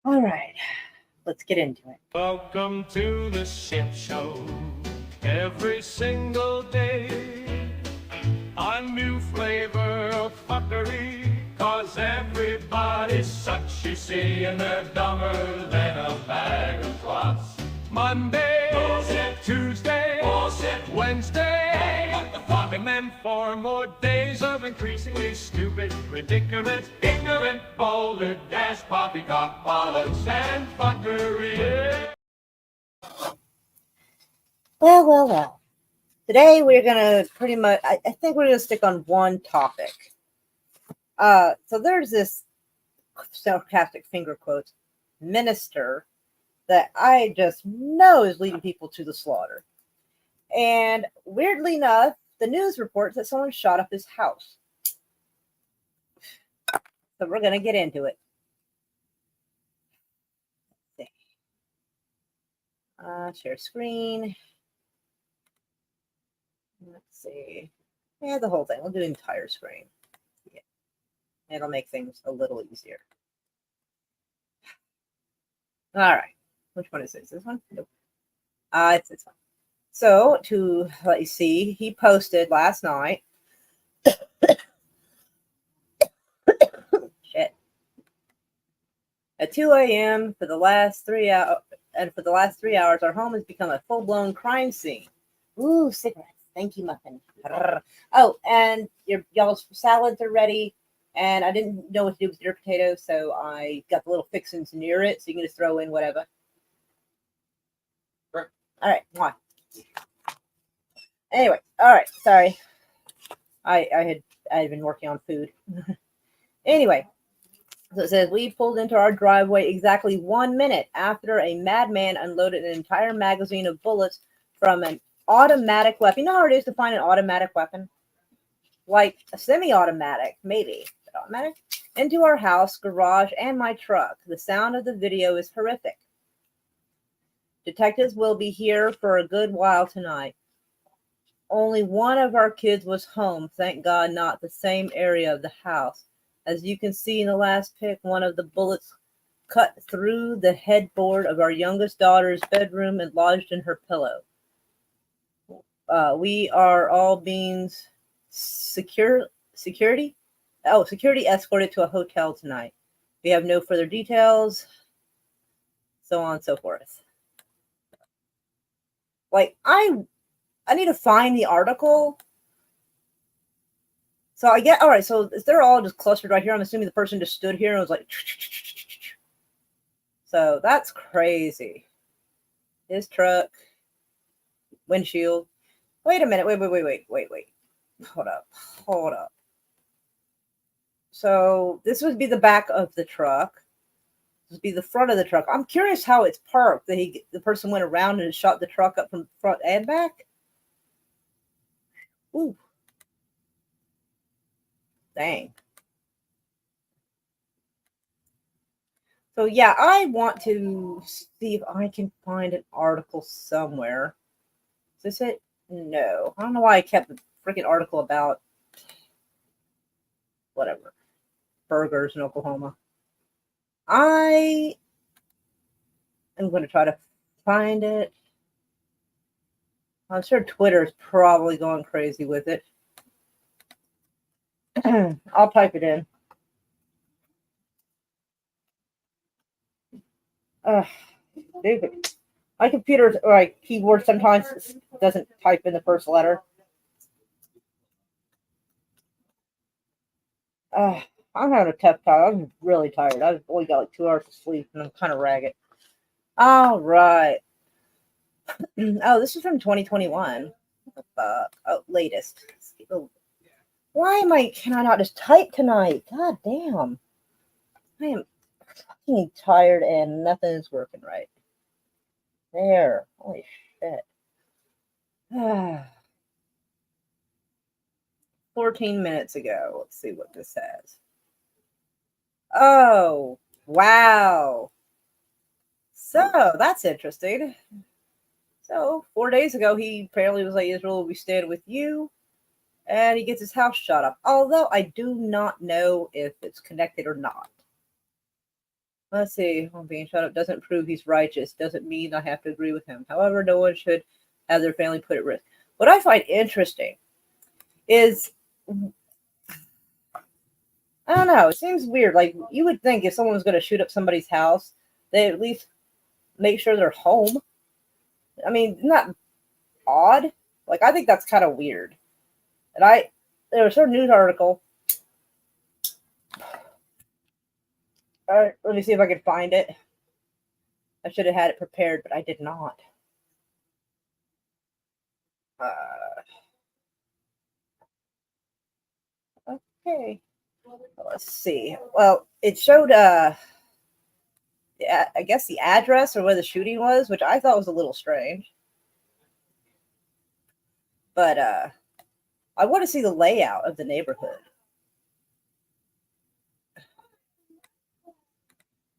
All right, let's get into it. Welcome to the ship show. Every single day, a new flavor of fuckery. Cause everybody's such, you see, and they're dumber than a bag of clots. Monday, bullshit. Tuesday, bullshit. Wednesday, hey, what the fuck? And then 4 more days of increasingly stupid predicament, ignorant, boulder, dash, poppycock, bollocks, and fuckery. Well. Today we're gonna pretty much. I think we're gonna stick on one topic. So there's this sarcastic finger quotes minister that I just know is leading people to the slaughter. And weirdly enough, the news reports that someone shot up his house. So we're gonna get into it. Share screen. Let's see. Yeah, the whole thing. We'll do entire screen. Yeah. It'll make things a little easier. All right. Which one is this? This one? Nope. It's this one. So to let you see, he posted last night. Shit. At 2 a.m. for the last 3 hours, and for the last 3 hours, our home has become a full-blown crime scene. Ooh, cigarettes. Thank you, muffin. Oh, and y'all's salads are ready. And I didn't know what to do with your potatoes, so I got the little fixings near it, so you can just throw in whatever. Sure. All right, why? Anyway, all right. Sorry, I had been working on food. Anyway, so it says we pulled into our driveway exactly 1 minute after a madman unloaded an entire magazine of bullets from an automatic weapon. You know how it is to find an automatic weapon? Like a semi-automatic, maybe. Automatic? Into our house, garage, and my truck. The sound of the video is horrific. Detectives will be here for a good while tonight. Only one of our kids was home, thank God not the same area of the house. As you can see in the last pic, one of the bullets cut through the headboard of our youngest daughter's bedroom and lodged in her pillow. We are all being security escorted to a hotel tonight. We have no further details, so on and so forth. Like, I need to find the article. So I get, all right, so they're all just clustered right here. I'm assuming the person just stood here and was like, so that's crazy. His truck, windshield. Wait a minute. Wait. Hold up. So this would be the back of the truck. This would be the front of the truck. I'm curious how it's parked. The person went around and shot the truck up from front and back. Ooh. Dang. So yeah, I want to see if I can find an article somewhere. Is this it? No. I don't know why I kept the freaking article about whatever. Burgers in Oklahoma. I am going to try to find it. I'm sure Twitter is probably going crazy with it. I'll type it in. Stupid. My computer or my keyboard sometimes doesn't type in the first letter. I'm having a tough time. I'm really tired. I've only got like 2 hours of sleep and I'm kind of ragged. All right. Oh, this is from 2021. What the fuck? Oh, latest. Oh. Can I not just type tonight? God damn. I am fucking tired and nothing is working right. There. Holy shit. 14 minutes ago. Let's see what this says. Oh, wow. So, that's interesting. So, 4 days ago, he apparently was like, Israel will be staying with you. And he gets his house shot up. Although I do not know if it's connected or not. Let's see. Well, being shut up doesn't prove he's righteous. Doesn't mean I have to agree with him. However, no one should have their family put at risk. What I find interesting is, I don't know. It seems weird. Like, you would think if someone was going to shoot up somebody's house, they at least make sure they're home. I mean, isn't that odd? Like, I think that's kind of weird. And there was a news article. All right, let me see if I can find it. I should have had it prepared, but I did not. Okay. Let's see. Well, it showed I guess the address or where the shooting was, which I thought was a little strange. But I want to see the layout of the neighborhood.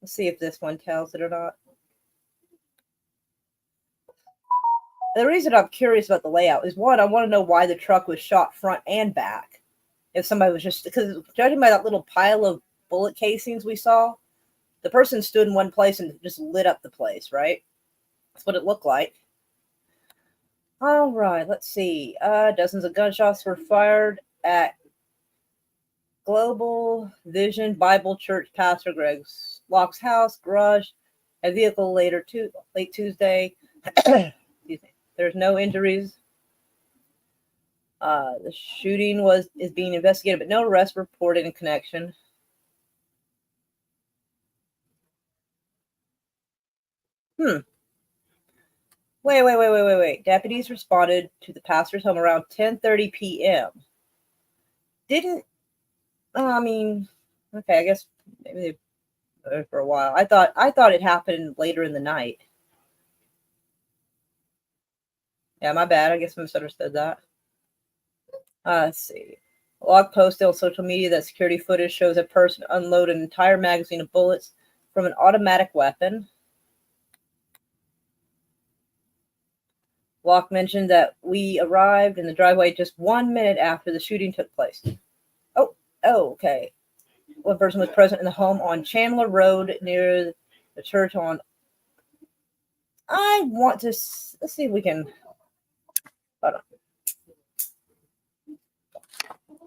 Let's see if this one tells it or not. The reason I'm curious about the layout is, one, I want to know why the truck was shot front and back. If somebody was just, because judging by that little pile of bullet casings we saw, the person stood in one place and just lit up the place, right? That's what it looked like. All right, let's see. Dozens of gunshots were fired at Global Vision Bible Church pastor Greg Locke's house, garage, a vehicle late Tuesday. Excuse me. There's no injuries. The shooting is being investigated, but no arrest reported in connection. Wait. Deputies responded to the pastor's home around 10:30 p.m. I mean, okay, I guess maybe they for a while. I thought it happened later in the night. Yeah, my bad. I guess I misunderstood that. Let's see. Locke posted on social media that security footage shows a person unload an entire magazine of bullets from an automatic weapon. Locke mentioned that we arrived in the driveway just 1 minute after the shooting took place. Oh, okay. One person was present in the home on Chandler Road near the church on. Let's see if we can. Hold on.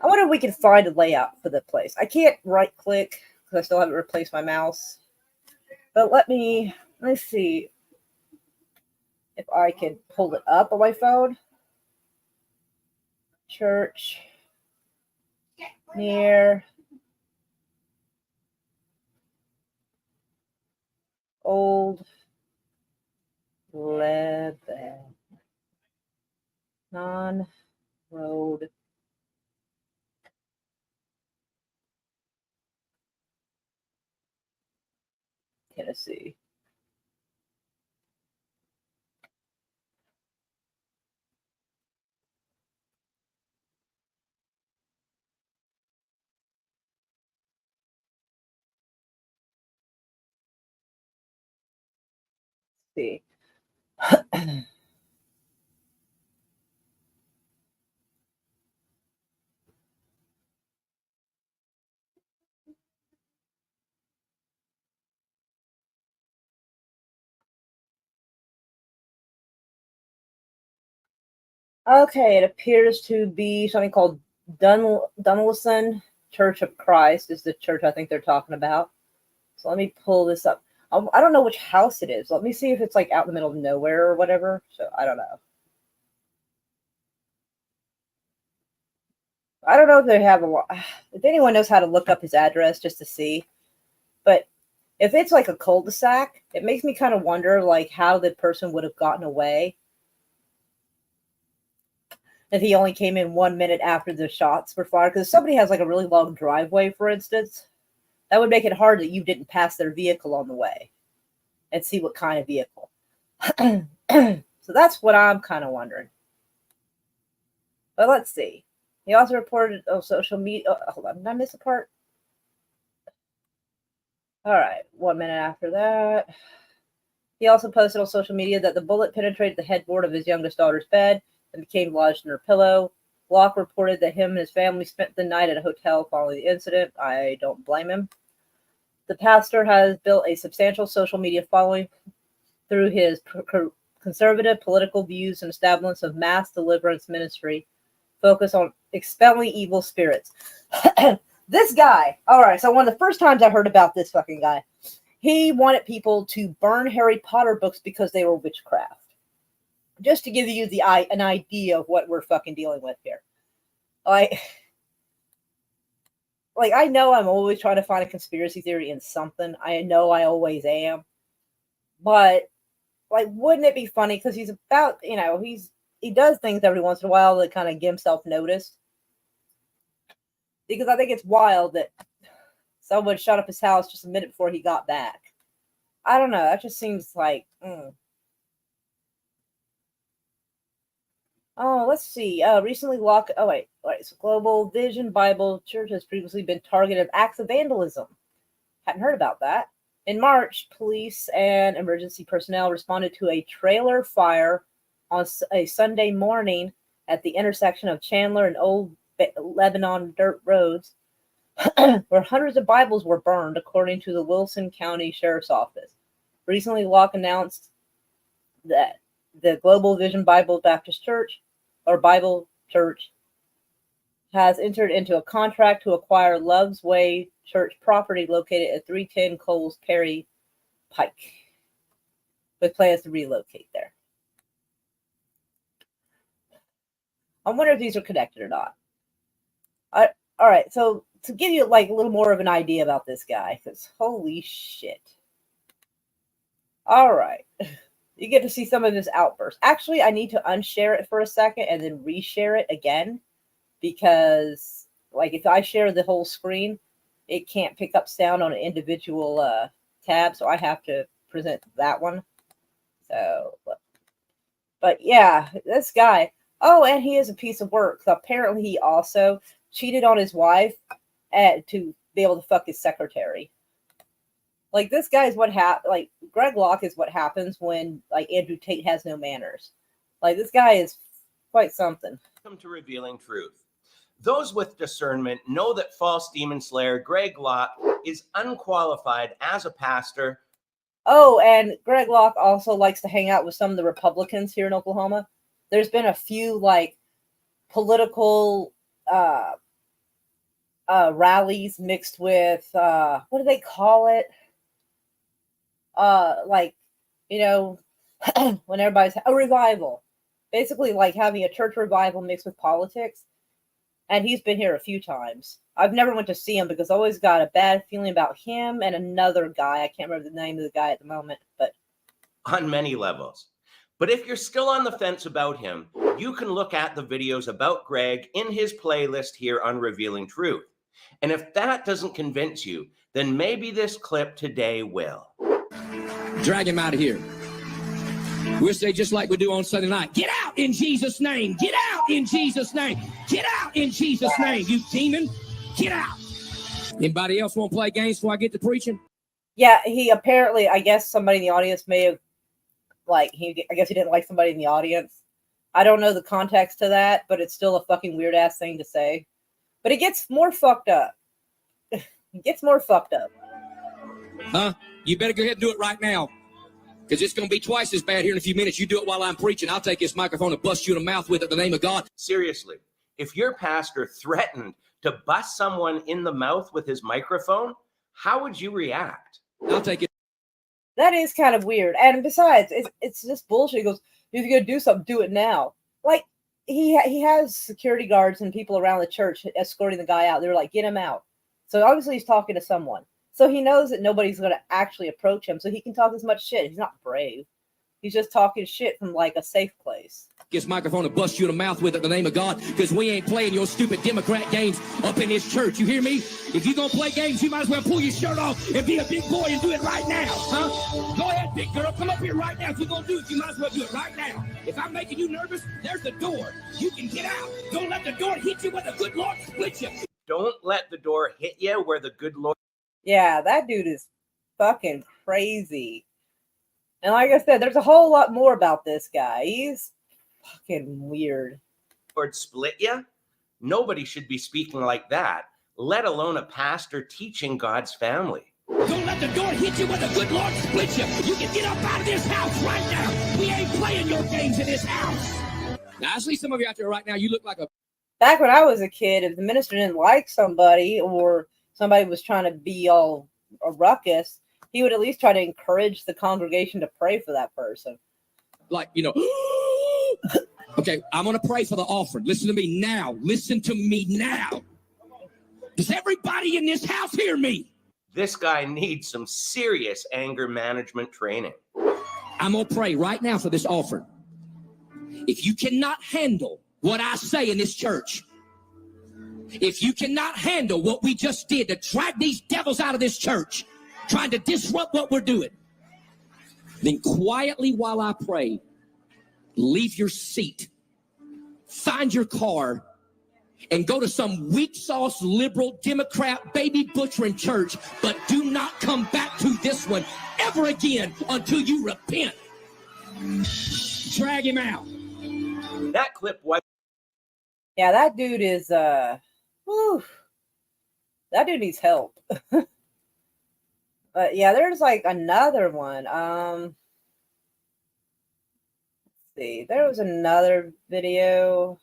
I wonder if we can find a layout for the place. I can't right click because I still haven't replaced my mouse. But let's see if I can pull it up on my phone. Church near Old Lebanon Road. Tennessee. See. Okay, it appears to be something called Dunlison Church of Christ is the church I think they're talking about. So let me pull this up. I don't know which house it is. Let me see if it's like out in the middle of nowhere or whatever. So I don't know. I don't know if they have if anyone knows how to look up his address just to see. But if it's like a cul-de-sac, it makes me kind of wonder like how the person would have gotten away if he only came in 1 minute after the shots were fired. Because if somebody has like a really long driveway, for instance, that would make it hard that you didn't pass their vehicle on the way and see what kind of vehicle. So that's what I'm kind of wondering. But let's see. He also reported on social media. Oh, hold on, did I miss a part? All right, 1 minute after that. He also posted on social media that the bullet penetrated the headboard of his youngest daughter's bed and became lodged in her pillow. Locke reported that him and his family spent the night at a hotel following the incident. I don't blame him. The pastor has built a substantial social media following through his conservative political views and establishment of mass deliverance ministry focused on expelling evil spirits. This guy, all right, so one of the first times I heard about this fucking guy, he wanted people to burn Harry Potter books because they were witchcraft. Just to give you an idea of what we're fucking dealing with here. Like I know I'm always trying to find a conspiracy theory in something. I know I always am. But, like, wouldn't it be funny? Because he's about, he does things every once in a while to kind of give himself notice. Because I think it's wild that someone shut up his house just a minute before he got back. I don't know. That just seems like, Oh, let's see. Recently, Locke. Oh, wait. So Global Vision Bible Church has previously been targeted of acts of vandalism. Hadn't heard about that. In March, police and emergency personnel responded to a trailer fire on a Sunday morning at the intersection of Chandler and Old Lebanon dirt roads, where hundreds of Bibles were burned, according to the Wilson County Sheriff's Office. Recently, Locke announced that the Global Vision Bible Baptist Church, or Bible Church, has entered into a contract to acquire Love's Way Church property located at 310 Coles Perry Pike, with plans to relocate there. I wonder if these are connected or not. All right, so to give you like a little more of an idea about this guy, because holy shit. All right. You get to see some of his outbursts. Actually, I need to unshare it for a second and then reshare it again, because like if I share the whole screen, it can't pick up sound on an individual tab, so I have to present that one. So, but yeah, this guy. Oh, and he is a piece of work. So apparently, he also cheated on his wife to be able to fuck his secretary. Like, this guy is what like, Greg Locke is what happens when, like, Andrew Tate has no manners. Like, this guy is quite something. Welcome to Revealing Truth. Those with discernment know that false demon slayer Greg Locke is unqualified as a pastor. Oh, and Greg Locke also likes to hang out with some of the Republicans here in Oklahoma. There's been a few, like, political rallies mixed with, what do they call it? Like, when everybody's a revival, basically like having a church revival mixed with politics. And he's been here a few times. I've never went to see him because I always got a bad feeling about him and another guy. I can't remember the name of the guy at the moment, but on many levels. But if you're still on the fence about him, you can look at the videos about Greg in his playlist here on Revealing Truth. And if that doesn't convince you, then maybe this clip today will. Drag him out of here. We'll say just like we do on Sunday night. Get out in Jesus' name. Get out in Jesus' name. Get out in Jesus' name, you demon. Get out. Anybody else want to play games before I get to preaching? Yeah, he apparently, I guess somebody in the audience may have, I guess he didn't like somebody in the audience. I don't know the context to that, but it's still a fucking weird ass thing to say. But it gets more fucked up. It gets more fucked up. Huh? You better go ahead and do it right now, because it's going to be twice as bad here in a few minutes. You do it while I'm preaching. I'll take this microphone and bust you in the mouth with it in the name of God. Seriously, if your pastor threatened to bust someone in the mouth with his microphone, how would you react? I'll take it. That is kind of weird. And besides, it's just bullshit. He goes, if you're going to do something, do it now. Like, he has security guards and people around the church escorting the guy out. They were like, get him out. So obviously he's talking to someone. So he knows that nobody's going to actually approach him. So he can talk as much shit. He's not brave. He's just talking shit from like a safe place. This microphone and bust you in the mouth with it in the name of God, because we ain't playing your stupid Democrat games up in this church. You hear me? If you're going to play games, you might as well pull your shirt off and be a big boy and do it right now. Huh? Go ahead, big girl. Come up here right now. If you're going to do it, you might as well do it right now. If I'm making you nervous, there's the door. You can get out. Don't let the door hit you where the good Lord split you. Don't let the door hit you where the good Lord... Yeah, that dude is fucking crazy. And like I said, there's a whole lot more about this guy. He's fucking weird. Lord split you? Nobody should be speaking like that, let alone a pastor teaching God's family. Don't let the door hit you when the good Lord split you. You can get up out of this house right now. We ain't playing your games in this house. Now, I see some of you out there right now. You look like a... Back when I was a kid, if the minister didn't like somebody or somebody was trying to be all a ruckus, he would at least try to encourage the congregation to pray for that person. Like, you know... Okay, I'm going to pray for the offering. Listen to me now. Listen to me now. Does everybody in this house hear me? This guy needs some serious anger management training. I'm going to pray right now for this offering. If you cannot handle what I say in this church, if you cannot handle what we just did to drag these devils out of this church, trying to disrupt what we're doing, then quietly while I pray, leave your seat, find your car, and go to some weak sauce liberal Democrat baby butchering church, but do not come back to this one ever again until you repent. Drag him out. That clip was... Yeah, that dude is whew, that dude needs help. But yeah, there's like another one. Let's see. There was another video.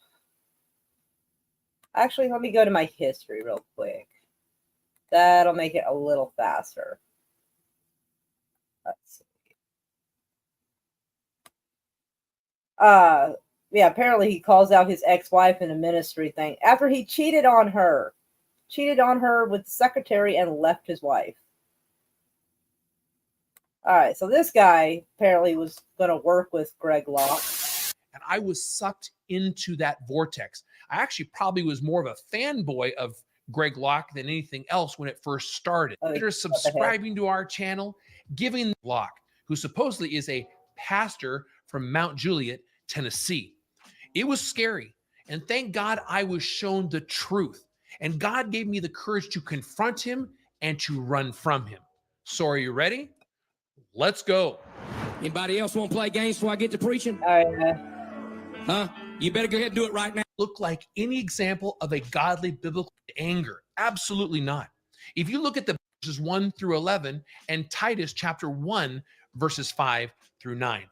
Actually, let me go to my history real quick. That'll make it a little faster. Let's see. Yeah, apparently he calls out his ex-wife in a ministry thing after he cheated on her with the secretary and left his wife. All right, so this guy apparently was going to work with Greg Locke. And I was sucked into that vortex. I actually probably was more of a fanboy of Greg Locke than anything else when it first started. After subscribing to our channel, giving Locke, who supposedly is a pastor from Mount Juliet, Tennessee. It was scary. And thank God I was shown the truth. And God gave me the courage to confront him and to run from him. So are you ready? Let's go. Anybody else want to play games before I get to preaching? All right. Huh? You better go ahead and do it right now. Look like any example of a godly biblical anger? Absolutely not. If you look at the verses 1 through 11 and Titus chapter 1, verses 5 through 9.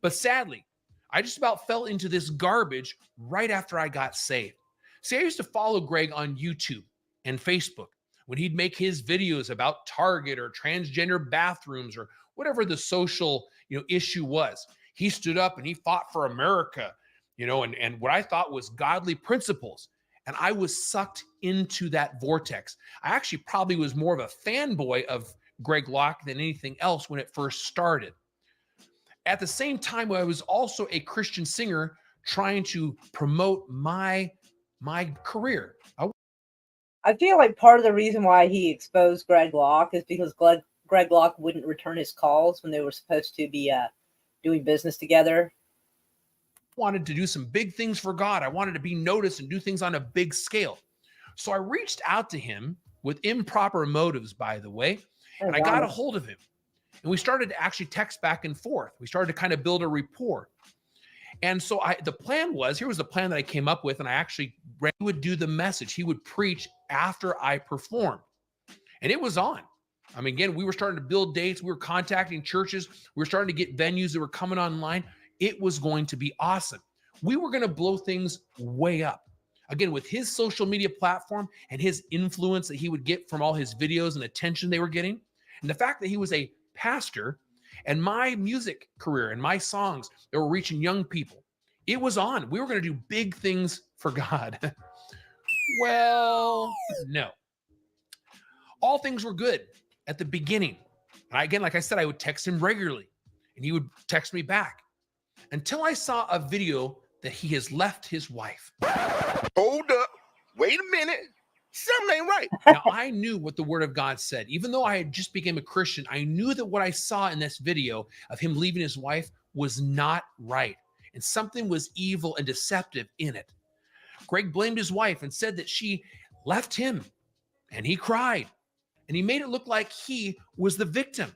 But sadly, I just about fell into this garbage right after I got saved. See, I used to follow Greg on YouTube and Facebook when he'd make his videos about Target or transgender bathrooms or whatever the social, issue was. He stood up and he fought for America, and what I thought was godly principles. And I was sucked into that vortex. I actually probably was more of a fanboy of Greg Locke than anything else when it first started. At the same time, I was also a Christian singer trying to promote my career. I feel like part of the reason why he exposed Greg Locke is because Greg Locke wouldn't return his calls when they were supposed to be doing business together. Wanted to do some big things for God. I wanted to be noticed and do things on a big scale. So I reached out to him with improper motives, by the way, and I got a hold of him. And we started to actually text back and forth. We started to kind of build a rapport. And so the plan was, here was the plan that I came up with, and he would do the message. He would preach after I performed. And it was on. I mean, again, we were starting to build dates. We were contacting churches. We were starting to get venues that were coming online. It was going to be awesome. We were going to blow things way up. Again, with his social media platform and his influence that he would get from all his videos and attention they were getting, and the fact that he was a pastor and my music career and my songs that were reaching young people, it was on. We were going to do big things for God. Well, no. All things were good at the beginning. And again, like I said, I would text him regularly and he would text me back until I saw a video that he has left his wife. Hold up. Wait a minute. Something ain't right. Now, I knew what the word of God said. Even though I had just become a Christian, I knew that what I saw in this video of him leaving his wife was not right. And something was evil and deceptive in it. Greg blamed his wife and said that she left him. And he cried. And he made it look like he was the victim.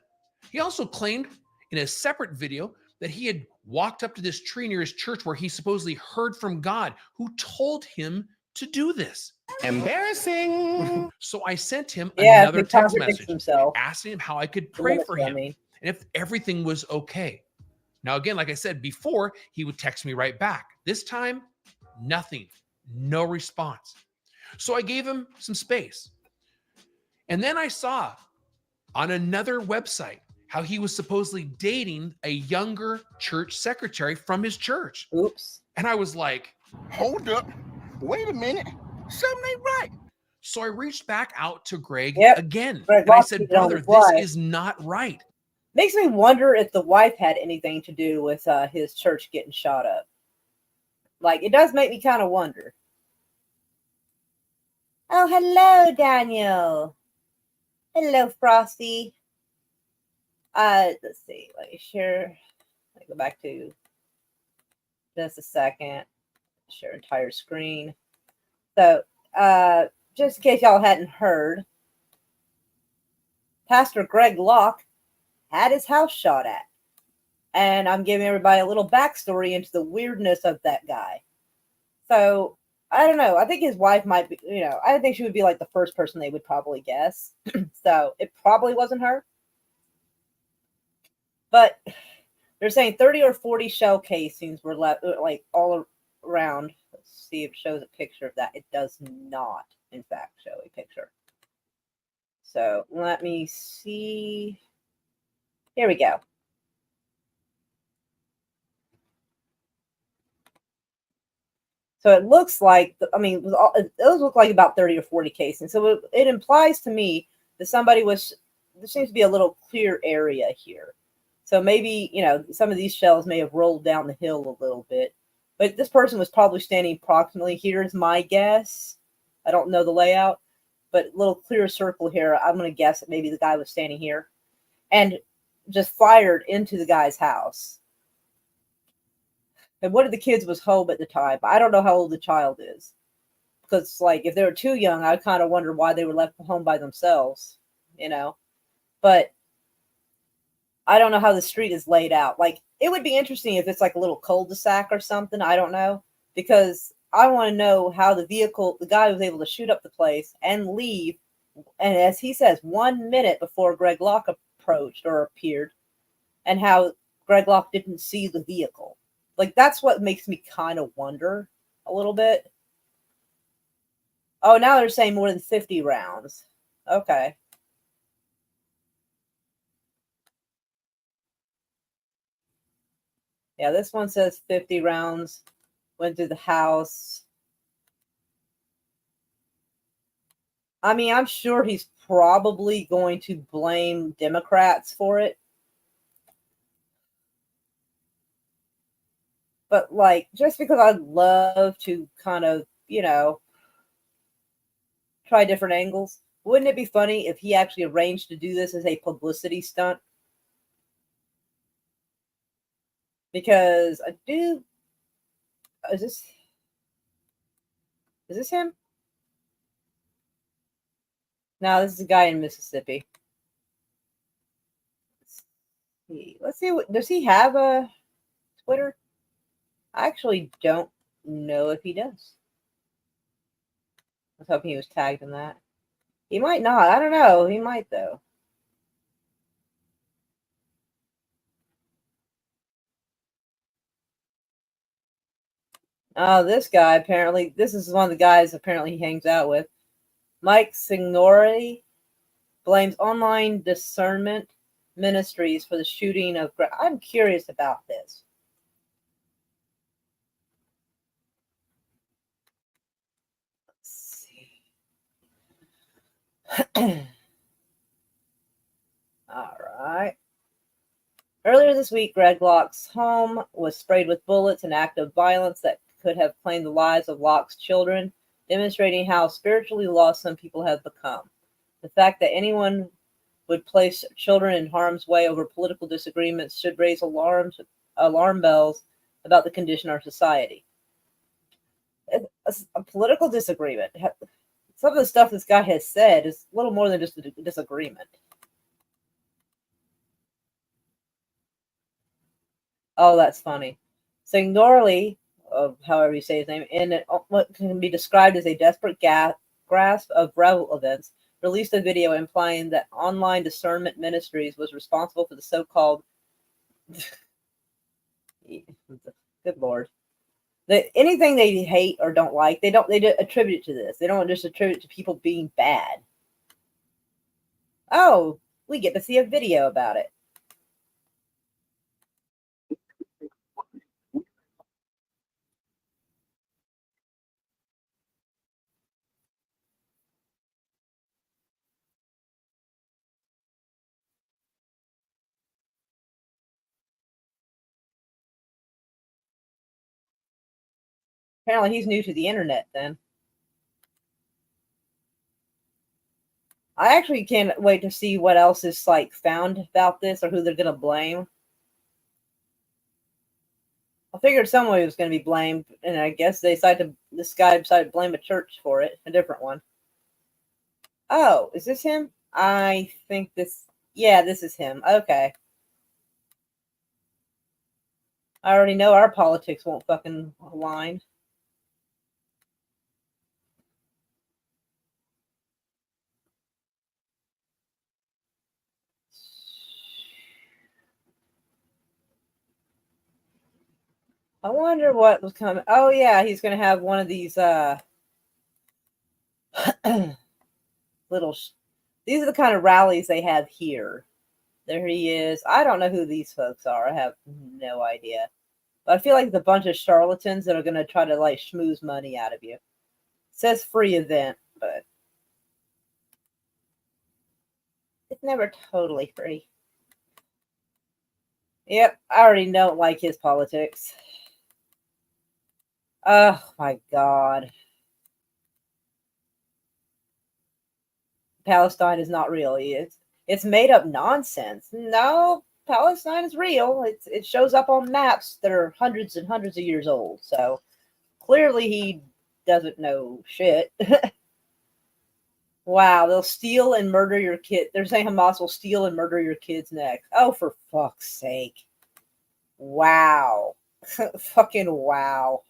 He also claimed in a separate video that he had walked up to this tree near his church where he supposedly heard from God, who told him to do this. Embarrassing. So I sent him Yeah, another he text contradicts message himself. asking him how I could pray for him I mean, and if everything was okay. Now, again, like I said before, he would text me right back. This time, nothing, no response. So I gave him some space. And then I saw on another website how he was supposedly dating a younger church secretary from his church. oops. And I was like, Hold up. Wait a minute. Something ain't right. so I reached back out to Greg Yep. again. Greg And I Locke said, cheated on brother, his this wife. is not right. Makes me wonder if the wife had anything to do with his church getting shot up. Like, it does make me kind of wonder. Oh, hello, Daniel. Hello, Frosty. Let's see. Let me share. Let me go back to just a second. Share entire screen. So, just in case y'all hadn't heard, Pastor Greg Locke had his house shot at. And I'm giving everybody a little backstory into the weirdness of that guy. So, I don't know. I think his wife might be, I think she would be like the first person they would probably guess. So, it probably wasn't her. But they're saying 30 or 40 shell casings were left, like, all around. Let's see if it shows a picture of that. It does not, in fact, show a picture. So, let me see. Here we go. So it looks like, those look like about 30 or 40 casings. So it implies to me that there seems to be a little clear area here. So maybe, some of these shells may have rolled down the hill a little bit. But this person was probably standing approximately here is my guess. I don't know the layout, but a little clear circle here. I'm going to guess that maybe the guy was standing here and just fired into the guy's house. And one of the kids was home at the time. I don't know how old the child is. Because, like, if they were too young, I kind of wonder why they were left home by themselves, But I don't know how the street is laid out. Like, it would be interesting if it's like a little cul-de-sac or something. I don't know. Because I want to know how the guy was able to shoot up the place and leave. And as he says, 1 minute before Greg Locke approached or appeared. And how Greg Locke didn't see the vehicle. Like, that's what makes me kind of wonder a little bit. Oh, now they're saying more than 50 rounds. Okay. Yeah, this one says 50 rounds went through the house. I mean, I'm sure he's probably going to blame Democrats for it. But, like, just because I'd love to kind of, try different angles, wouldn't it be funny if he actually arranged to do this as a publicity stunt? Because is this him? No, this is a guy in Mississippi. Let's see. Does he have a Twitter? I actually don't know if he does. I was hoping he was tagged in that. He might not. I don't know. He might, though. Oh, this guy, apparently, this is one of the guys apparently he hangs out with. Mike Signori blames online discernment ministries for the shooting of... I'm curious about this. Let's see. All right. Earlier this week, Greg Locke's home was sprayed with bullets, an act of violence that could have claimed the lives of Locke's children, demonstrating how spiritually lost some people have become. The fact that anyone would place children in harm's way over political disagreements should raise alarm bells about the condition of our society. A political disagreement. Some of the stuff this guy has said is a little more than just a disagreement. Oh, that's funny. Signorelli, however you say his name, in what can be described as a desperate grasp of relevance, released a video implying that Online Discernment Ministries was responsible for the so-called good lord. Anything they hate or don't like, they attribute it to this. They don't just attribute it to people being bad. Oh, we get to see a video about it. Apparently he's new to the internet then. I actually can't wait to see what else is like found about this or who they're gonna blame. I figured somebody was gonna be blamed, and I guess this guy decided to blame a church for it, a different one. Oh, is this him? I think this is him. Okay. I already know our politics won't fucking align. I wonder what was coming. Oh yeah, he's gonna have one of these little. These are the kind of rallies they have here. There he is. I don't know who these folks are. I have no idea. But I feel like it's a bunch of charlatans that are gonna try to like schmooze money out of you. It says free event, but it's never totally free. Yep, I already don't like his politics. Oh my god. Palestine is not real. It's made up nonsense. No, Palestine is real. It shows up on maps that are hundreds and hundreds of years old. So clearly he doesn't know shit. Wow, they'll steal and murder your kid. They're saying Hamas will steal and murder your kids next. Oh, for fuck's sake. Wow. Fucking wow.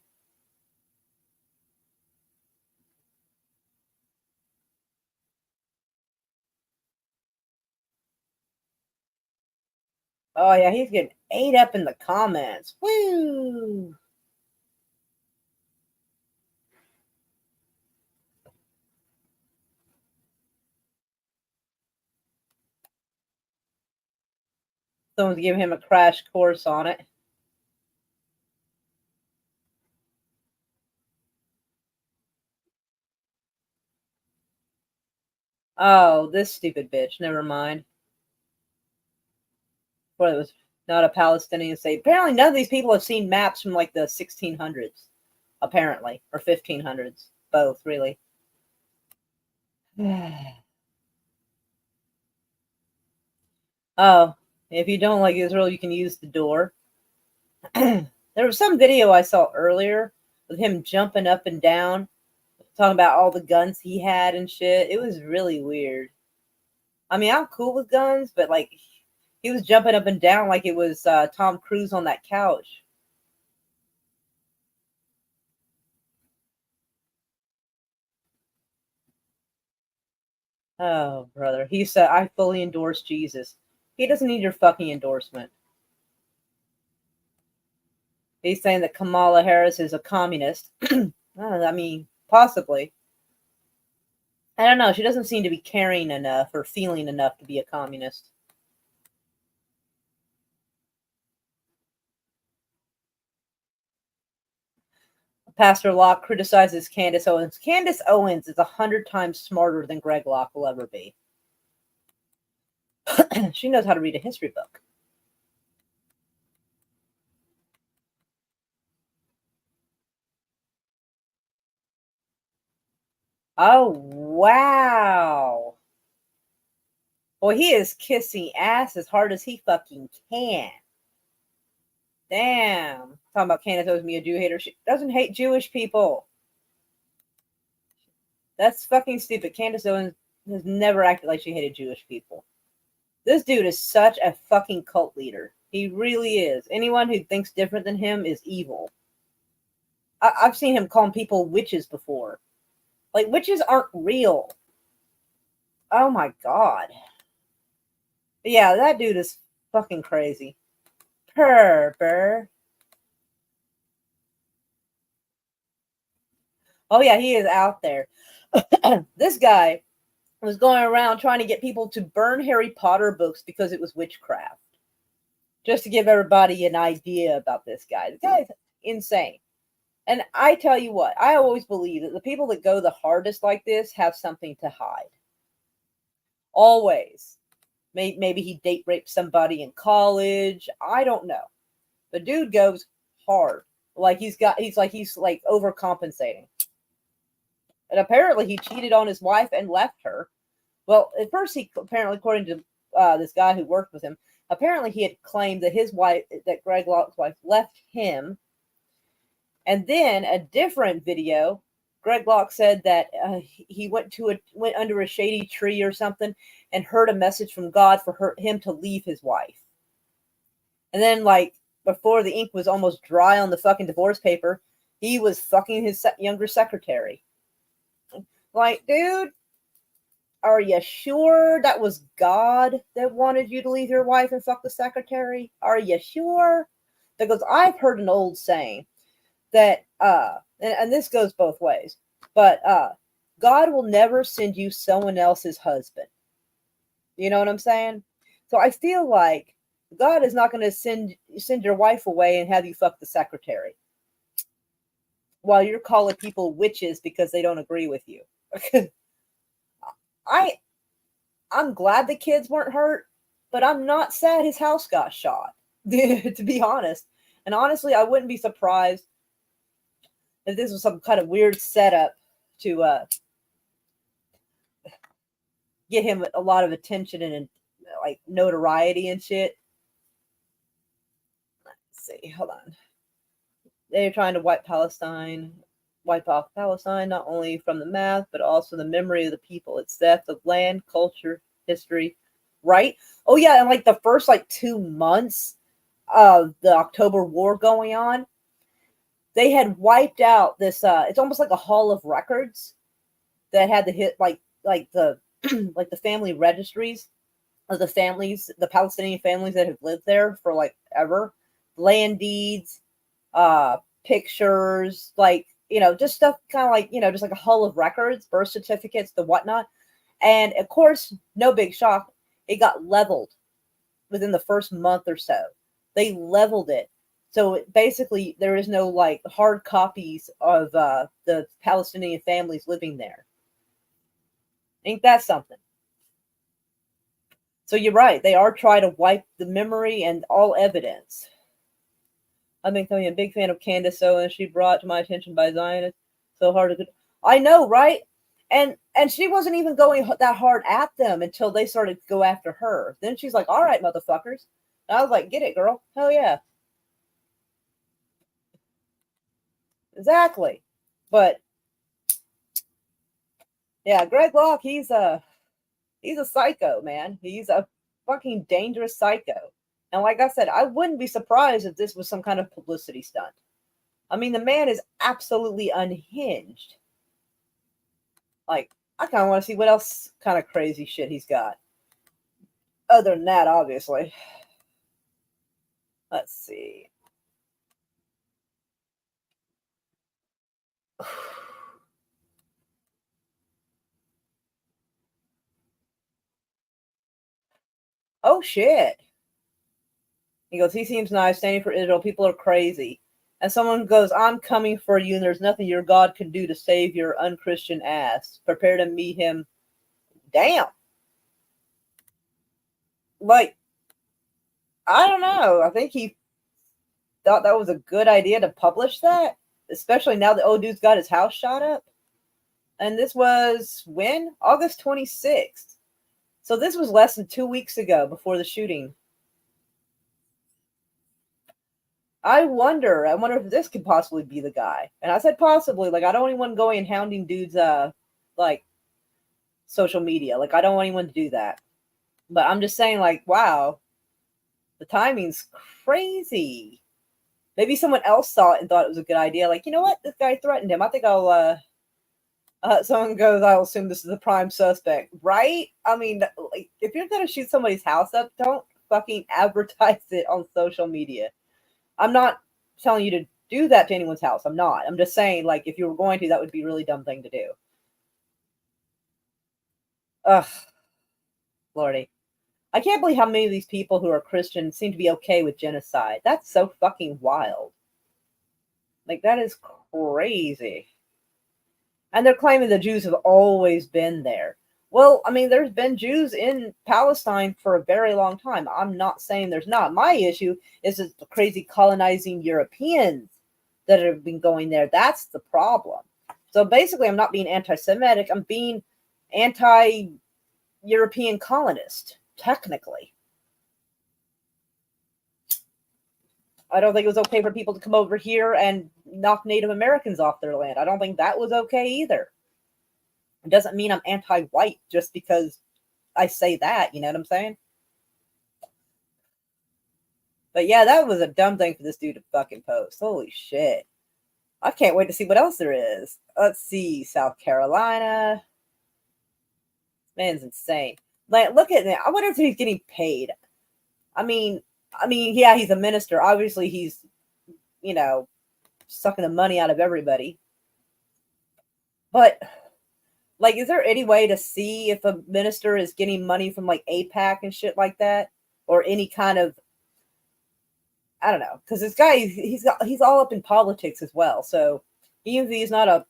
Oh yeah, he's getting ate up in the comments. Woo! Someone's giving him a crash course on it. Oh, this stupid bitch. Never mind. Well, it was not a Palestinian state. Apparently, none of these people have seen maps from like the 1600s. Apparently, or 1500s. Both, really. Oh, if you don't like Israel, you can use the door. There was some video I saw earlier with him jumping up and down, talking about all the guns he had and shit. It was really weird. I mean, I'm cool with guns, but like, he was jumping up and down like it was Tom Cruise on that couch. Oh, brother. He said, I fully endorse Jesus. He doesn't need your fucking endorsement. He's saying that Kamala Harris is a communist. I mean, possibly. I don't know. She doesn't seem to be caring enough or feeling enough to be a communist. Pastor Locke criticizes Candace Owens. Candace Owens is 100 times smarter than Greg Locke will ever be. She knows how to read a history book. Oh, wow. Boy, he is kissing ass as hard as he fucking can. Damn. Talking about Candace Owens being a Jew hater. She doesn't hate Jewish people. That's fucking stupid. Candace Owens has never acted like she hated Jewish people. This dude is such a fucking cult leader. He really is. Anyone who thinks different than him is evil. I've seen him calling people witches before. Like, witches aren't real. Oh my God. Yeah, that dude is fucking crazy. Purr. Oh yeah, he is out there. This guy was going around trying to get people to burn Harry Potter books because it was witchcraft. Just to give everybody an idea about this guy. The guy's insane. And I tell you what, I always believe that the people that go the hardest like this have something to hide. Always. Maybe he date raped somebody in college. I don't know. The dude goes hard. Like he's overcompensating. And apparently he cheated on his wife and left her. Well, at first he apparently, according to this guy who worked with him, apparently he had claimed that Greg Locke's wife left him. And then a different video, Greg Locke said that he went under a shady tree or something and heard a message from God for him to leave his wife. And then, like, before the ink was almost dry on the fucking divorce paper, he was fucking his younger secretary. Like, dude, are you sure that was God that wanted you to leave your wife and fuck the secretary? Are you sure? Because I've heard an old saying that, and this goes both ways, but God will never send you someone else's husband. You know what I'm saying? So I feel like God is not going to send your wife away and have you fuck the secretary while you're calling people witches because they don't agree with you. I'm glad the kids weren't hurt, but I'm not sad his house got shot, to be honest. And honestly, I wouldn't be surprised if this was some kind of weird setup to get him a lot of attention and like notoriety and shit. Let's see, hold on. They're trying to wipe off Palestine, not only from the map, but also the memory of the people. It's theft of land, culture, history, right? Oh yeah, and like the first 2 months of the October War going on, they had wiped out this it's almost like a hall of records that had the hit like the like the family registries of the Palestinian families that have lived there for like ever, land deeds, pictures, just stuff kind of like, just like a hall of records, birth certificates, the whatnot. And of course, no big shock, it got leveled within the first month or so. They leveled it. So basically, there is no hard copies of the Palestinian families living there. Ain't that something? So you're right. They are trying to wipe the memory and all evidence. I've been becoming a big fan of Candace Owens. She brought to my attention by Zionists. So hard to... I know, right? And she wasn't even going that hard at them until they started to go after her. Then she's like, all right, motherfuckers. And I was like, get it, girl. Hell yeah. Exactly. But yeah, Greg Locke, he's a psycho, man. He's a fucking dangerous psycho. And like I said, I wouldn't be surprised if this was some kind of publicity stunt. I mean, the man is absolutely unhinged. Like, I kind of want to see what else kind of crazy shit he's got. Other than that, obviously. Let's see. Oh, shit. He goes, he seems nice, standing for Israel. People are crazy. And someone goes, I'm coming for you, and there's nothing your God can do to save your unchristian ass. Prepare to meet him. Damn. Like, I don't know. I think he thought that was a good idea to publish that, especially now that old dude's got his house shot up. And this was when? August 26th. So this was less than 2 weeks ago before the shooting. I wonder if this could possibly be the guy. And I said possibly, I don't want anyone going and hounding dudes, social media. I don't want anyone to do that. But I'm just saying, wow, the timing's crazy. Maybe someone else saw it and thought it was a good idea. You know what? This guy threatened him. I think I'll Someone goes, I'll assume this is the prime suspect, right? I mean, like, if you're gonna shoot somebody's house up, don't fucking advertise it on social media. I'm not telling you to do that to anyone's house. I'm not. I'm just saying, like, if you were going to, that would be a really dumb thing to do. Ugh, Lordy. I can't believe how many of these people who are Christian seem to be okay with genocide. That's so fucking wild. Like, that is crazy. And they're claiming the Jews have always been there. Well, I mean, there's been Jews in Palestine for a very long time. I'm not saying there's not. My issue is the crazy colonizing Europeans that have been going there. That's the problem. So basically, I'm not being anti-Semitic. I'm being anti-European colonist, technically. I don't think it was okay for people to come over here and knock Native Americans off their land. I don't think that was okay either. It doesn't mean I'm anti-white just because I say that, you know what I'm saying? But yeah, that was a dumb thing for this dude to fucking post. Holy shit. I can't wait to see what else there is. Let's see. South Carolina. Man's insane. Like, look at that. I wonder if he's getting paid. I mean, yeah, he's a minister. Obviously, he's, you know, sucking the money out of everybody. But, like, is there any way to see if a minister is getting money from, like, AIPAC and shit like that? Or any kind of, I don't know. Because this guy, he's all up in politics as well. So, even if he's not a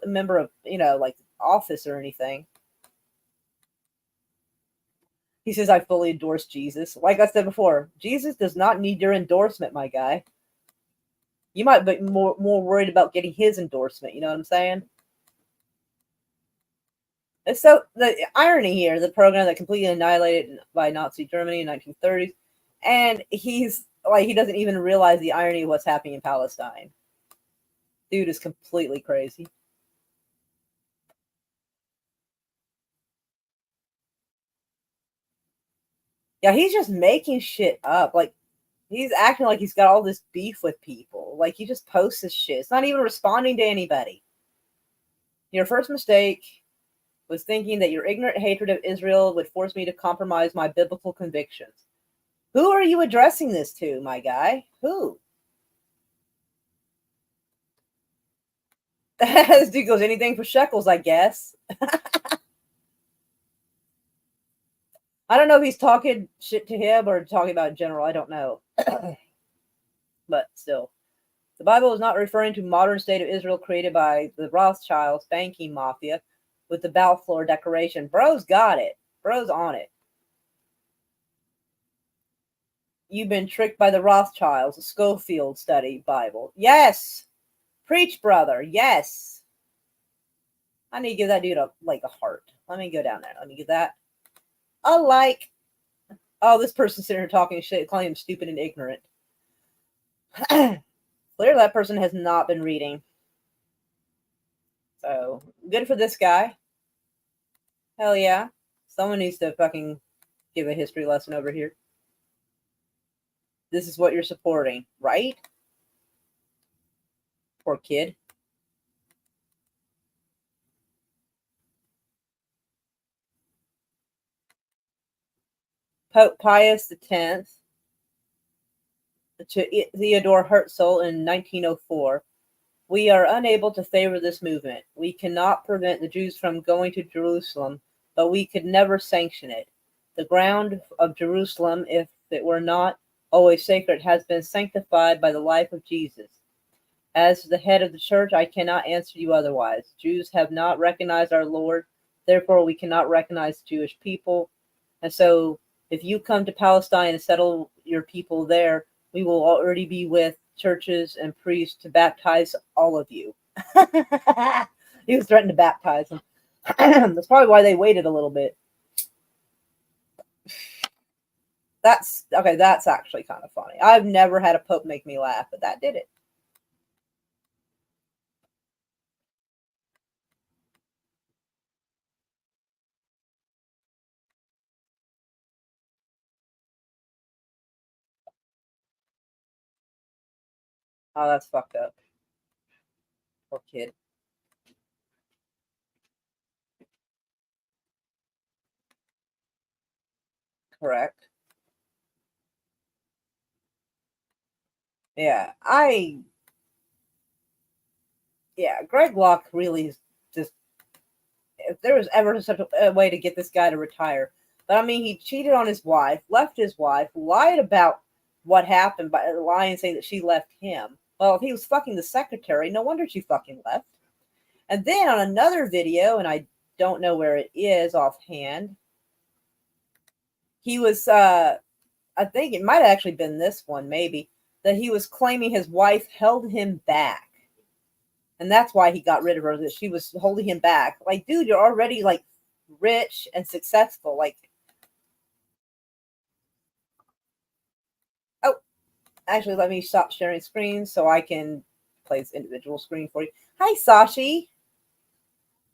member of, you know, like, office or anything. He says, I fully endorse Jesus. Like I said before, Jesus does not need your endorsement, my guy. You might be more worried about getting his endorsement. You know what I'm saying? And so the irony here, the program that completely annihilated by Nazi Germany in 1930s, and he's like, he doesn't even realize the irony of what's happening in Palestine. Dude is completely crazy. Yeah, he's just making shit up. Like, he's acting like he's got all this beef with people. Like, he just posts this shit. It's not even responding to anybody. Your first mistake was thinking that your ignorant hatred of Israel would force me to compromise my biblical convictions. Who are you addressing this to, my guy? Who? This dude goes, anything for shekels, I guess. I don't know if he's talking shit to him or talking about in general. I don't know. But still. The Bible is not referring to modern state of Israel created by the Rothschilds banking mafia with the Balfour Declaration. Bro's got it. Bro's on it. You've been tricked by the Rothschilds, the Schofield study Bible. Yes. Preach, brother. Yes. I need to give that dude a heart. Let me go down there. Let me get that. A like. Oh, this person's sitting here talking shit, calling him stupid and ignorant. Clearly that person has not been reading. So, good for this guy. Hell yeah. Someone needs to fucking give a history lesson over here. This is what you're supporting, right? Poor kid. Pope Pius X to Theodore Herzl in 1904. We are unable to favor this movement. We cannot prevent the Jews from going to Jerusalem, but we could never sanction it. The ground of Jerusalem, if it were not always sacred, has been sanctified by the life of Jesus. As the head of the church, I cannot answer you otherwise. Jews have not recognized our Lord, therefore we cannot recognize Jewish people. And so if you come to Palestine and settle your people there, we will already be with churches and priests to baptize all of you. He was threatening to baptize them. That's probably why they waited a little bit. That's okay. That's actually kind of funny. I've never had a pope make me laugh, but that did it. Oh, that's fucked up. Poor kid. Correct. Yeah, Greg Locke really is just, if there was ever such a way to get this guy to retire. But I mean, he cheated on his wife, left his wife, lied about what happened by lying, saying that she left him. Well, if he was fucking the secretary, no wonder she fucking left. And then on another video, and I don't know where it is offhand, he was, I think it might have actually been this one, maybe, that he was claiming his wife held him back. And that's why he got rid of her, that she was holding him back. Like, dude, you're already, like, rich and successful. Like, oh, actually, let me stop sharing screen so I can play this individual screen for you. Hi, Sashi.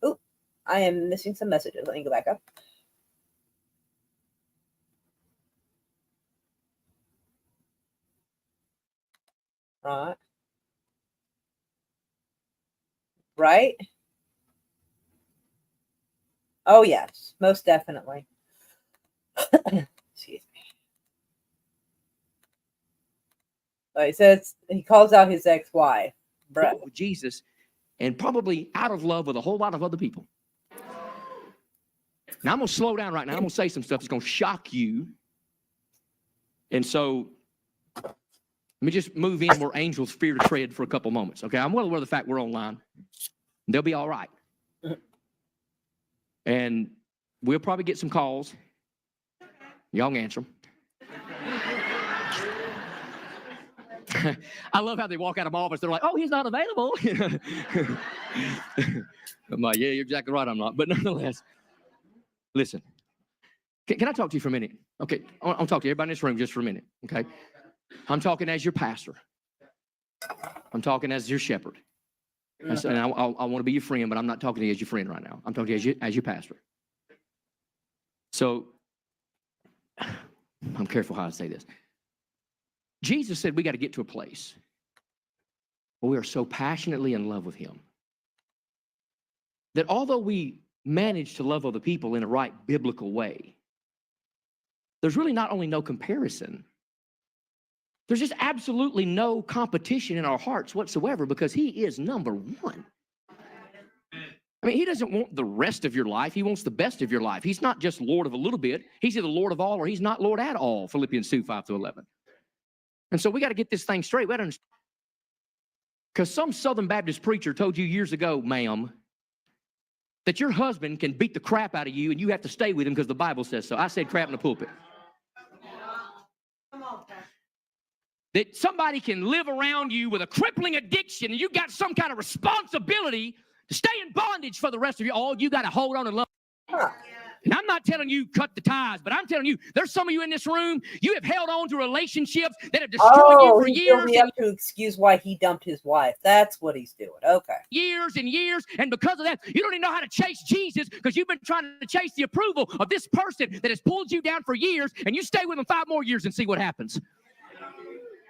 Oop, I am missing some messages. Let me go back up. Right? Oh, yes, most definitely. Excuse me. So he says, he calls out his ex-wife, Brett. With Jesus, and probably out of love with a whole lot of other people. Now, I'm going to slow down right now. I'm going to say some stuff that's going to shock you. And so, let me just move in where angels fear to tread for a couple moments. Okay, I'm well aware of the fact we're online. They'll be all right. And we'll probably get some calls. Y'all can answer them. I love how they walk out of my office. They're like, oh, he's not available. I'm like, yeah, you're exactly right, I'm not. But nonetheless, listen. Can I talk to you for a minute? Okay, I'll talk to everybody in this room just for a minute, okay? I'm talking as your pastor. I'm talking as your shepherd. And I want to be your friend, but I'm not talking to you as your friend right now. I'm talking to you as your pastor. So, I'm careful how I say this. Jesus said we got to get to a place where we are so passionately in love with him that although we manage to love other people in a right biblical way, there's really not only no comparison, there's just absolutely no competition in our hearts whatsoever because he is number one. I mean, he doesn't want the rest of your life. He wants the best of your life. He's not just Lord of a little bit. He's either Lord of all or he's not Lord at all, Philippians 2, 5-11. And so we got to get this thing straight. We got to understand. Because some Southern Baptist preacher told you years ago, ma'am, that your husband can beat the crap out of you and you have to stay with him because the Bible says so. I said crap in the pulpit. That somebody can live around you with a crippling addiction and you got some kind of responsibility to stay in bondage for the rest of you. Oh, you got to hold on and love. And I'm not telling you cut the ties, but I'm telling you, there's some of you in this room, you have held on to relationships that have destroyed you for years. He's to excuse why he dumped his wife. That's what he's doing. Okay. Years and years, and because of that, you don't even know how to chase Jesus because you've been trying to chase the approval of this person that has pulled you down for years, and you stay with them 5 more years and see what happens.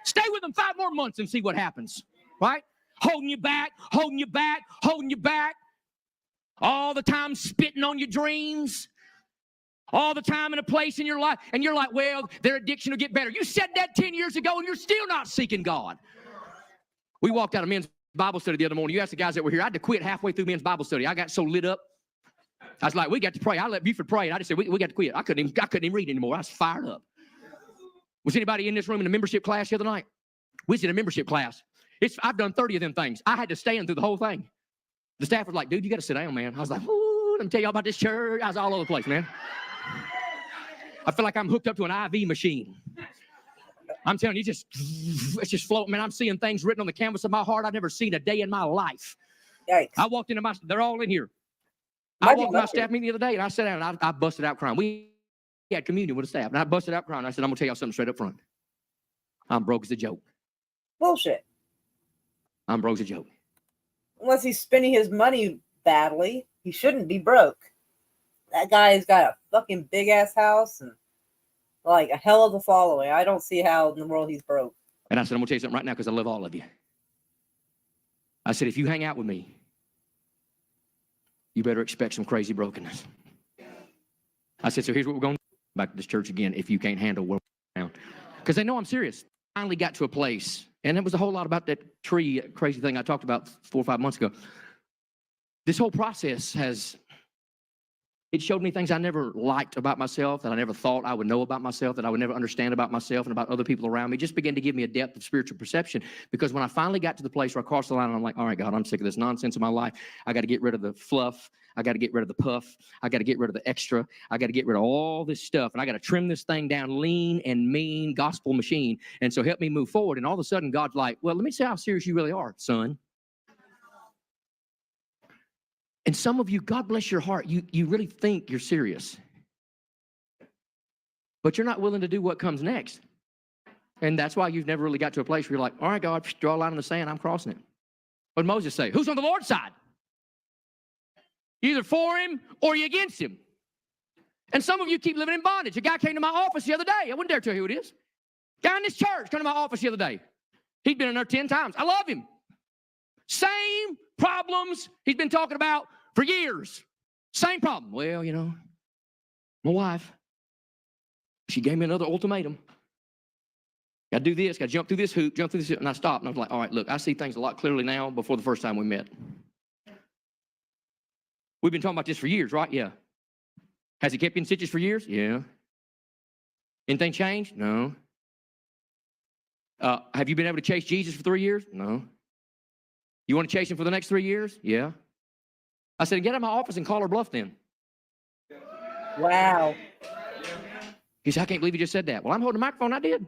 Stay with them 5 more months and see what happens, right? Holding you back, holding you back, holding you back. All the time spitting on your dreams. All the time in a place in your life. And you're like, well, their addiction will get better. You said that 10 years ago and you're still not seeking God. We walked out of men's Bible study the other morning. You asked the guys that were here. I had to quit halfway through men's Bible study. I got so lit up. I was like, we got to pray. I let Buford pray. And I just said, we got to quit. I couldn't even read anymore. I was fired up. Was anybody in this room in a membership class the other night? We was in a membership class. I've done 30 of them things. I had to stand through the whole thing. The staff was like, dude, you got to sit down, man. I was like, ooh, let me tell you all about this church. I was all over the place, man. I feel like I'm hooked up to an IV machine. I'm telling you, it's just floating, man. I'm seeing things written on the canvas of my heart I've never seen a day in my life. Yikes. I walked into they're all in here. I walked to my staff meeting the other day, and I sat down, and I busted out crying. We had communion with the staff, and I busted out crying. I said, I'm going to tell y'all something straight up front. I'm broke as a joke. Bullshit. I'm broke as a joke. Unless he's spending his money badly, he shouldn't be broke. That guy's got a fucking big-ass house and, like, a hell of a following. I don't see how in the world he's broke. And I said, I'm going to tell you something right now because I love all of you. I said, if you hang out with me, you better expect some crazy brokenness. I said, so here's what we're going to do. back to this church again if you can't handle where we're down. Because they know I'm serious. Finally got to a place, and it was a whole lot about that tree crazy thing I talked about 4 or 5 months ago. This whole process it showed me things I never liked about myself, that I never thought I would know about myself, that I would never understand about myself and about other people around me. It just began to give me a depth of spiritual perception, because when I finally got to the place where I crossed the line, I'm like, all right, God, I'm sick of this nonsense in my life. I got to get rid of the fluff. I got to get rid of the puff. I got to get rid of the extra. I got to get rid of all this stuff. And I got to trim this thing down, lean and mean gospel machine. And so help me move forward. And all of a sudden, God's like, well, let me see how serious you really are, son. And some of you, God bless your heart, you really think you're serious. But you're not willing to do what comes next. And that's why you've never really got to a place where you're like, all right, God, draw a line in the sand, I'm crossing it. What did Moses say? Who's on the Lord's side? You're either for him or you're against him. And some of you keep living in bondage. A guy came to my office the other day. I wouldn't dare tell you who it is. Guy in this church came to my office the other day. He'd been in there 10 times. I love him. Same problems he's been talking about for years. Same problem. Well, you know, my wife, she gave me another ultimatum. Got to do this, got to jump through this hoop, jump through this hoop. And I stopped and I was like, all right, look, I see things a lot clearly now before the first time we met. We've been talking about this for years, right? Yeah. Has he kept you in stitches for years? Yeah. Anything changed? No. Have you been able to chase Jesus for 3 years? No. You want to chase him for the next 3 years? Yeah. I said, get out of my office and call her bluff then. Wow. He said, I can't believe you just said that. Well, I'm holding the microphone. I did.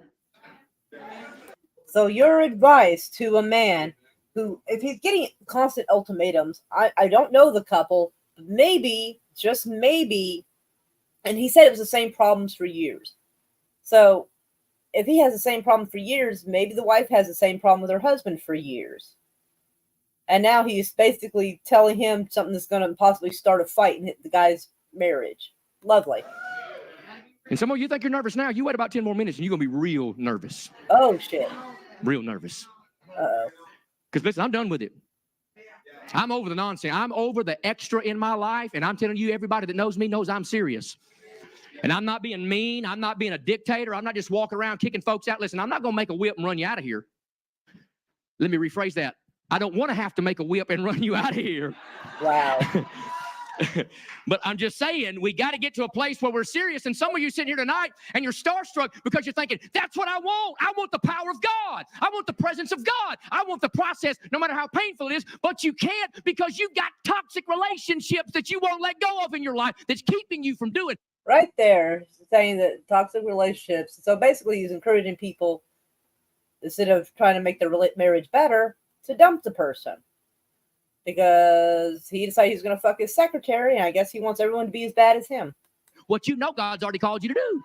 So your advice to a man who, if he's getting constant ultimatums, I don't know the couple, but maybe, just maybe, and he said it was the same problems for years. So if he has the same problem for years, maybe the wife has the same problem with her husband for years. And now he's basically telling him something that's going to possibly start a fight and hit the guy's marriage. Lovely. And some of you think you're nervous now. You wait about 10 more minutes and you're going to be real nervous. Oh, shit. Real nervous. Uh-oh. Because listen, I'm done with it. I'm over the nonsense. I'm over the extra in my life. And I'm telling you, everybody that knows me knows I'm serious. And I'm not being mean. I'm not being a dictator. I'm not just walking around kicking folks out. Listen, I'm not going to make a whip and run you out of here. Let me rephrase that. I don't want to have to make a whip and run you out of here. Wow. But I'm just saying, we got to get to a place where we're serious. And some of you sitting here tonight and you're starstruck because you're thinking, that's what I want. I want the power of God. I want the presence of God. I want the process, no matter how painful it is. But you can't, because you've got toxic relationships that you won't let go of in your life that's keeping you from doing. Right there, saying that toxic relationships. So basically, he's encouraging people, instead of trying to make their marriage better, to dump the person. Because he decided he's going to fuck his secretary, and I guess he wants everyone to be as bad as him. What you know God's already called you to do.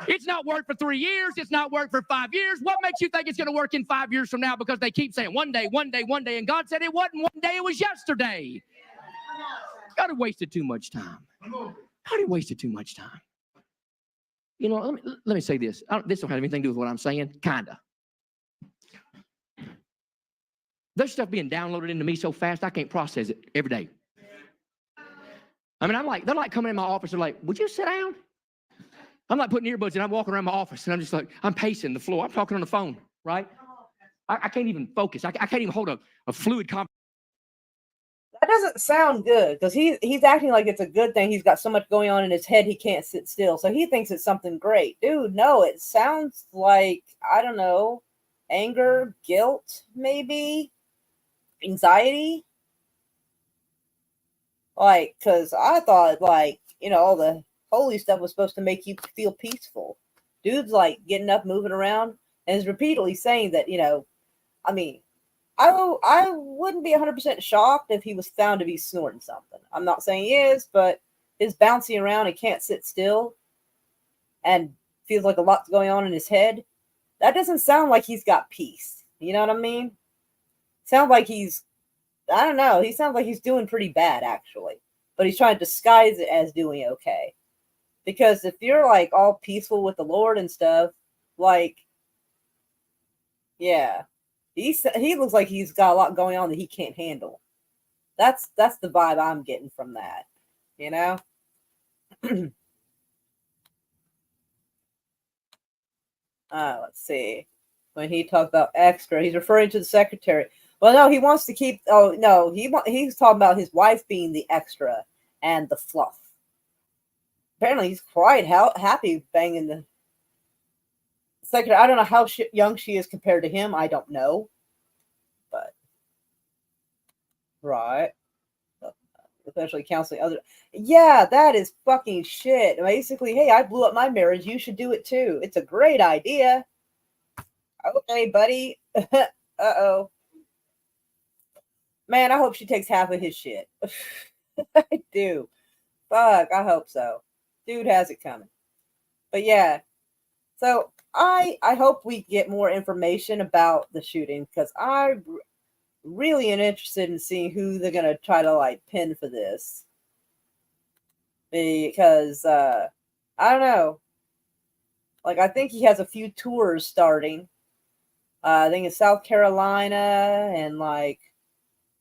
It's not worked for 3 years. It's not worked for 5 years. What makes you think it's going to work in 5 years from now? Because they keep saying one day, one day, one day. And God said it wasn't one day, it was yesterday. God had wasted too much time. God had wasted too much time. You know, let me say this. This don't have anything to do with what I'm saying. Kinda. There's stuff being downloaded into me so fast I can't process it every day. I mean, they're like coming in my office. They're like, would you sit down? I'm like putting earbuds in. I'm walking around my office and I'm just like, I'm pacing the floor. I'm talking on the phone, right? I can't even focus. I can't even hold a fluid conversation. That doesn't sound good, because he's acting like it's a good thing. He's got so much going on in his head he can't sit still. So he thinks it's something great. Dude, no, it sounds like, I don't know, anger, guilt, maybe, anxiety. Like, because I thought, like, you know, all the holy stuff was supposed to make you feel peaceful. Dude's like getting up, moving around, and is repeatedly saying that, you know, I mean, I wouldn't be 100% shocked if he was found to be snorting something. I'm not saying he is, but his bouncing around and can't sit still and feels like a lot's going on in his head. That doesn't sound like he's got peace. You know what I mean? Sounds like he's, I don't know. He sounds like he's doing pretty bad, actually. But he's trying to disguise it as doing okay. Because if you're like all peaceful with the Lord and stuff, like, yeah. He looks like he's got a lot going on that he can't handle. That's the vibe I'm getting from that, you know? Let's see. When he talked about extra, he's referring to the secretary. Well, no, he wants to keep. Oh no, he's talking about his wife being the extra and the fluff. Apparently, he's quite happy banging the secretary. I don't know how young she is compared to him. I don't know, but right. Especially counseling other. Yeah, that is fucking shit. Basically, hey, I blew up my marriage. You should do it too. It's a great idea. Okay, buddy. Uh-oh. Man, I hope she takes half of his shit. I do. Fuck, I hope so. Dude has it coming. But yeah. So I hope we get more information about the shooting because I really am interested in seeing who they're gonna try to like pin for this. Because I don't know. Like I think he has a few tours starting. I think in South Carolina and like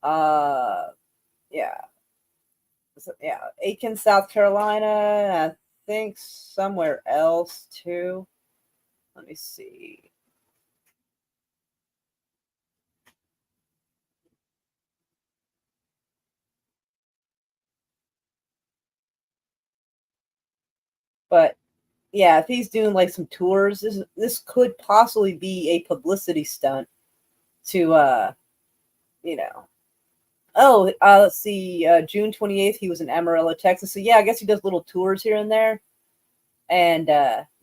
yeah. Yeah, Aiken, South Carolina. I think somewhere else too. Let me see. But yeah, if he's doing like some tours, this could possibly be a publicity stunt to you know. Oh, let's see. June 28th, he was in Amarillo, Texas. So yeah, I guess he does little tours here and there. And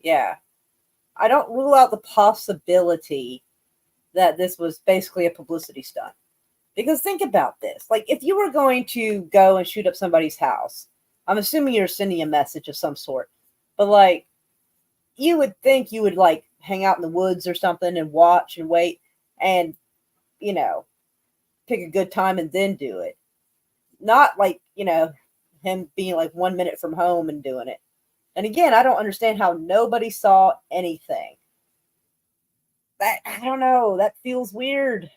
yeah, I don't rule out the possibility that this was basically a publicity stunt. Because think about this. Like if you were going to go and shoot up somebody's house, I'm assuming you're sending a message of some sort. But like you would think you would like hang out in the woods or something and watch and wait and you know pick a good time and then do it. Not like, him being like 1 minute from home and doing it. And again, I don't understand how nobody saw anything. That I don't know, that feels weird.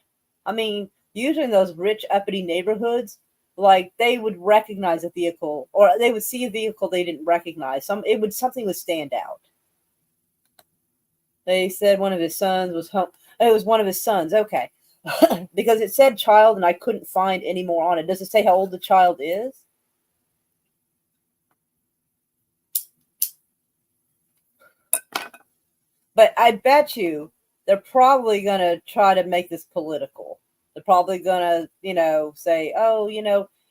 I mean, usually in those rich uppity neighborhoods, like they would recognize a vehicle or they would see a vehicle they didn't recognize. Something would stand out. They said one of his sons was home. It was one of his sons. Okay. Because it said child and I couldn't find any more on it. Does it say how old the child is? But I bet you they're probably going to try to make this political. They're probably going to, say, oh,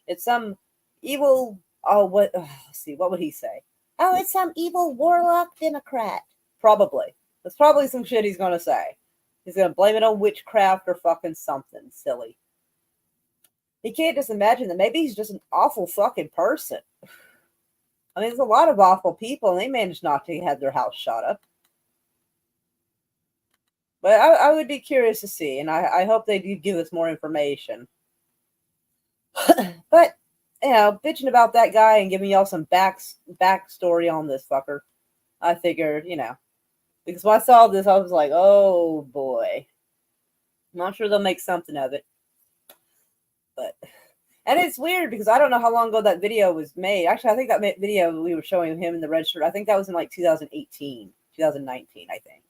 it's some evil. Oh, what? Let's see. What would he say? Oh, it's some evil warlock Democrat. Probably. That's probably some shit he's going to say. He's going to blame it on witchcraft or fucking something silly. He can't just imagine that maybe he's just an awful fucking person. I mean, there's a lot of awful people, and they manage not to have their house shot up. But I would be curious to see, and I hope they do give us more information. But, bitching about that guy and giving y'all some backstory on this fucker, I figured, because when I saw this, I was like, oh boy. I'm not sure they'll make something of it. And it's weird because I don't know how long ago that video was made. Actually, I think that video we were showing him in the red shirt, I think that was in like 2018, 2019, I think.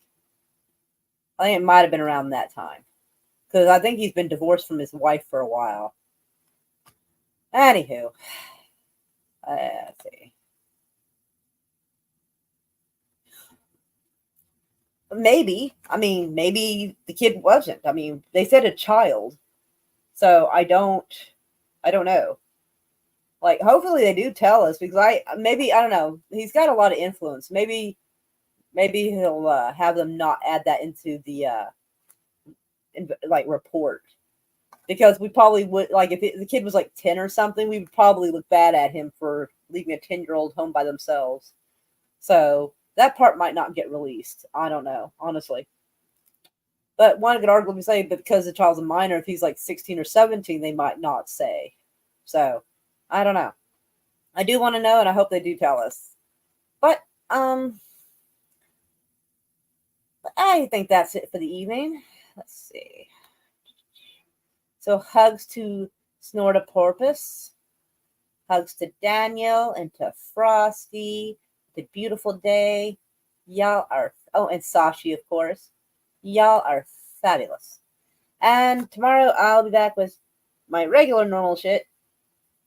I think it might have been around that time. Because I think he's been divorced from his wife for a while. Anywho. Let's see. Maybe. I mean, maybe the kid wasn't. I mean, they said a child. So I don't know. Like, hopefully they do tell us because I don't know. He's got a lot of influence. Maybe he'll have them not add that into the report because we probably would like if the kid was like 10 or something, we would probably look bad at him for leaving a 10-year-old home by themselves. So that part might not get released. I don't know, honestly. But one could arguably say, but because the child's a minor, if he's like 16 or 17, they might not say. So I don't know. I do want to know, and I hope they do tell us. But I think that's it for the evening. Let's see. So hugs to Snortoporpus. Hugs to Daniel and to Frosty. The beautiful day. Y'all are Oh, and Sashi, of course. Y'all are fabulous. And tomorrow I'll be back with my regular normal shit.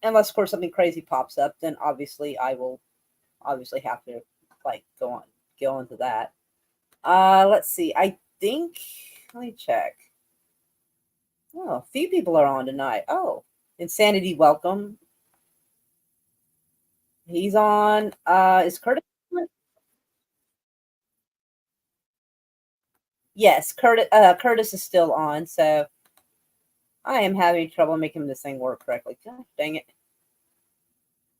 Unless, of course, something crazy pops up, then obviously I will have to like go into that. Let's see. I think, let me check. Oh, a few people are on tonight. Oh, Insanity, welcome. He's on. Is Curtis on? Yes, Curtis is still on, so I am having trouble making this thing work correctly. God dang it.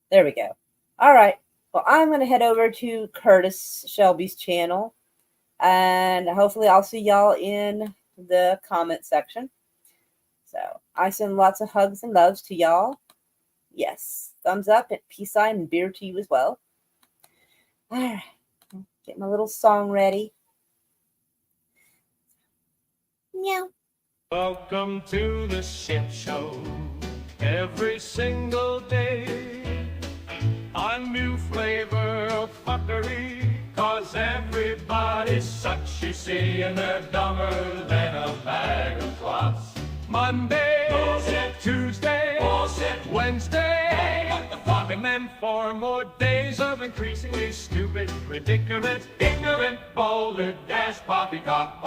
There we go. All right. Well, I'm going to head over to Curtis Shelby's channel, and hopefully I'll see y'all in the comment section. So I send lots of hugs and loves to y'all. Yes. Thumbs up and peace sign and beer to you as well. All right. Get my little song ready. Meow. Welcome to the shit show. Every single day, a new flavor of fuckery. Cause everybody's such, you see, and they're dumber than a bag of clots. Monday, bullshit. Tuesday, bullshit. Wednesday, and then 4 more days of increasingly stupid, ridiculous, ignorant, boulder, dash, poppycock.